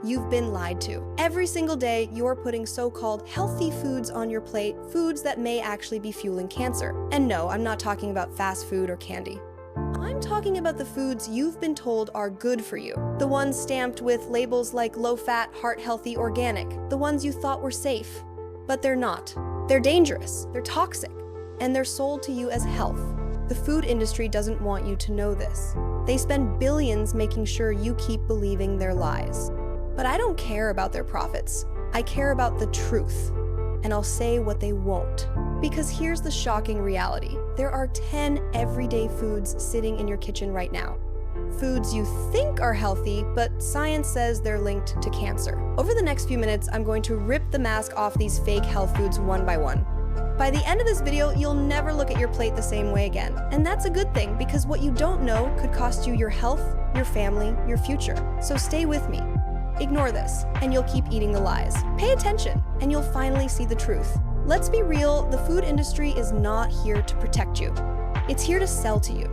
You've been lied to. Every single day, you're putting so-called healthy foods on your plate, foods that may actually be fueling cancer. And no, I'm not talking about fast food or candy. I'm talking about the foods you've been told are good for you. The ones stamped with labels like low-fat, heart-healthy, organic. The ones you thought were safe. But they're not. They're dangerous, they're toxic, and they're sold to you as health. The food industry doesn't want you to know this. They spend billions making sure you keep believing their lies. But I don't care about their profits. I care about the truth. And I'll say what they won't. Because here's the shocking reality. There are 10 everyday foods sitting in your kitchen right now. Foods you think are healthy, but science says they're linked to cancer. Over the next few minutes, I'm going to rip the mask off these fake health foods one by one. By the end of this video, you'll never look at your plate the same way again. And that's a good thing, because what you don't know could cost you your health, your family, your future. So stay with me. Ignore this, and you'll keep eating the lies. Pay attention, and you'll finally see the truth. Let's be real, the food industry is not here to protect you. It's here to sell to you.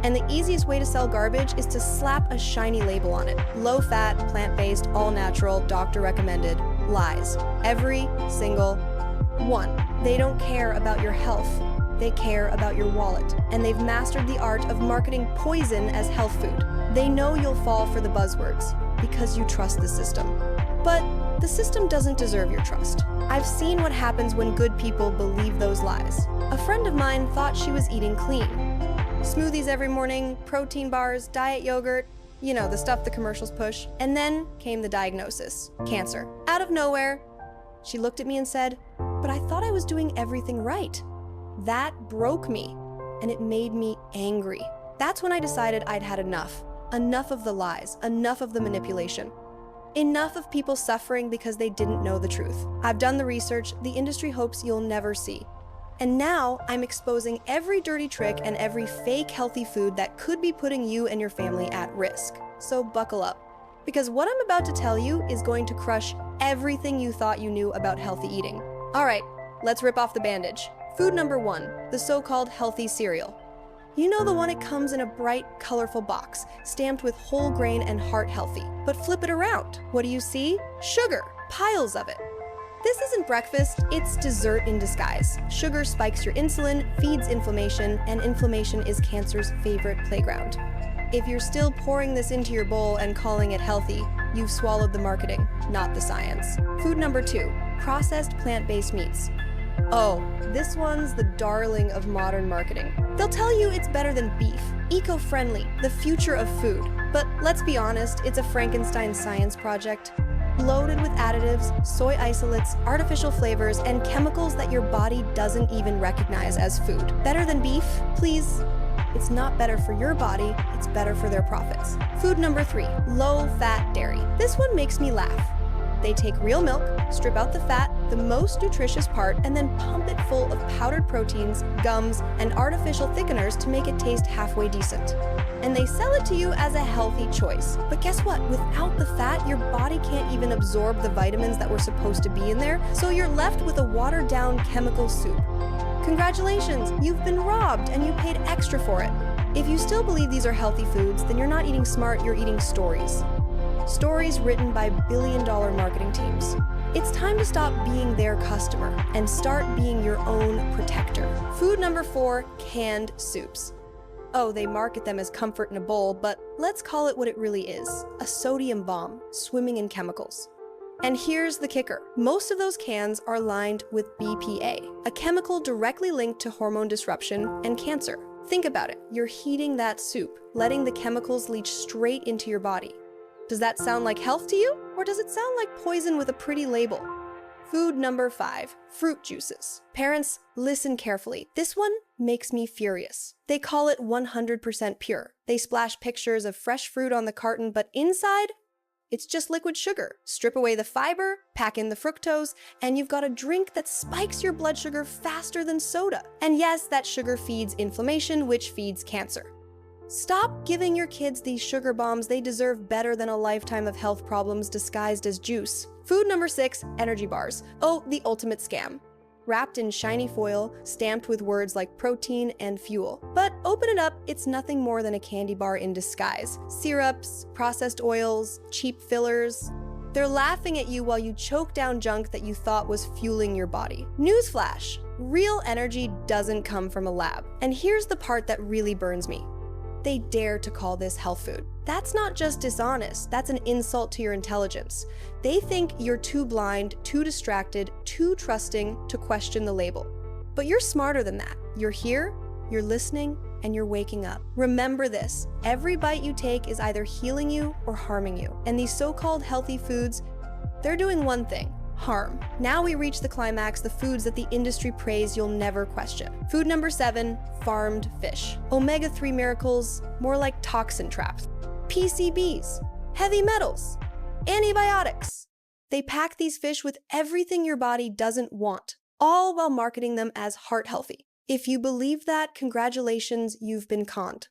And the easiest way to sell garbage is to slap a shiny label on it. Low-fat, plant-based, all-natural, doctor-recommended. Lies. Every single one. They don't care about your health. They care about your wallet. And they've mastered the art of marketing poison as health food. They know you'll fall for the buzzwords because you trust the system. But the system doesn't deserve your trust. I've seen what happens when good people believe those lies. A friend of mine thought she was eating clean. Smoothies every morning, protein bars, diet yogurt, you know, the stuff the commercials push. And then came the diagnosis: cancer. Out of nowhere, she looked at me and said, "But I thought I was doing everything right." That broke me, and it made me angry. That's when I decided I'd had enough. Enough of the lies, enough of the manipulation. Enough of people suffering because they didn't know the truth. I've done the research the industry hopes you'll never see. And now I'm exposing every dirty trick and every fake healthy food that could be putting you and your family at risk. So buckle up. Because what I'm about to tell you is going to crush everything you thought you knew about healthy eating. All right, let's rip off the bandage. Food number 1, the so-called healthy cereal. You know, the one it comes in a bright, colorful box, stamped with whole grain and heart healthy. But flip it around. What do you see? Sugar. Piles of it. This isn't breakfast, it's dessert in disguise. Sugar spikes your insulin, feeds inflammation, and inflammation is cancer's favorite playground. If you're still pouring this into your bowl and calling it healthy, you've swallowed the marketing, not the science. Food number 2, processed plant-based meats. Oh, this one's the darling of modern marketing. They'll tell you it's better than beef, eco-friendly, the future of food. But let's be honest, it's a Frankenstein science project. Loaded with additives, soy isolates, artificial flavors, and chemicals that your body doesn't even recognize as food. Better than beef? Please. It's not better for your body, it's better for their profits. Food number 3, low-fat dairy. This one makes me laugh. They take real milk, strip out the fat, the most nutritious part, and then pump it full of powdered proteins, gums, and artificial thickeners to make it taste halfway decent. And they sell it to you as a healthy choice. But guess what? Without the fat, your body can't even absorb the vitamins that were supposed to be in there, so you're left with a watered-down chemical soup. Congratulations, you've been robbed and you paid extra for it. If you still believe these are healthy foods, then you're not eating smart, you're eating stories. Stories written by billion-dollar marketing teams. It's time to stop being their customer and start being your own protector. Food number 4, canned soups. Oh, they market them as comfort in a bowl, but let's call it what it really is: a sodium bomb swimming in chemicals. And here's the kicker. Most of those cans are lined with BPA, a chemical directly linked to hormone disruption and cancer. Think about it. You're heating that soup, letting the chemicals leach straight into your body. Does that sound like health to you? Or does it sound like poison with a pretty label? Food number 5, fruit juices. Parents, listen carefully. This one makes me furious. They call it 100% pure. They splash pictures of fresh fruit on the carton, but inside, it's just liquid sugar. Strip away the fiber, pack in the fructose, and you've got a drink that spikes your blood sugar faster than soda. And yes, that sugar feeds inflammation, which feeds cancer. Stop giving your kids these sugar bombs. They deserve better than a lifetime of health problems disguised as juice. Food number 6, energy bars. Oh, the ultimate scam. Wrapped in shiny foil, stamped with words like protein and fuel. But open it up, it's nothing more than a candy bar in disguise. Syrups, processed oils, cheap fillers. They're laughing at you while you choke down junk that you thought was fueling your body. Newsflash! Real energy doesn't come from a lab. And here's the part that really burns me. They dare to call this health food. That's not just dishonest, that's an insult to your intelligence. They think you're too blind, too distracted, too trusting to question the label. But you're smarter than that. You're here, you're listening, and you're waking up. Remember this, every bite you take is either healing you or harming you. And these so-called healthy foods, they're doing one thing: harm. Now we reach the climax, the foods that the industry praise you'll never question. Food number 7, farmed fish. Omega-3 miracles, more like toxin traps. PCBs, heavy metals, antibiotics. They pack these fish with everything your body doesn't want, all while marketing them as heart healthy. If you believe that, congratulations, you've been conned.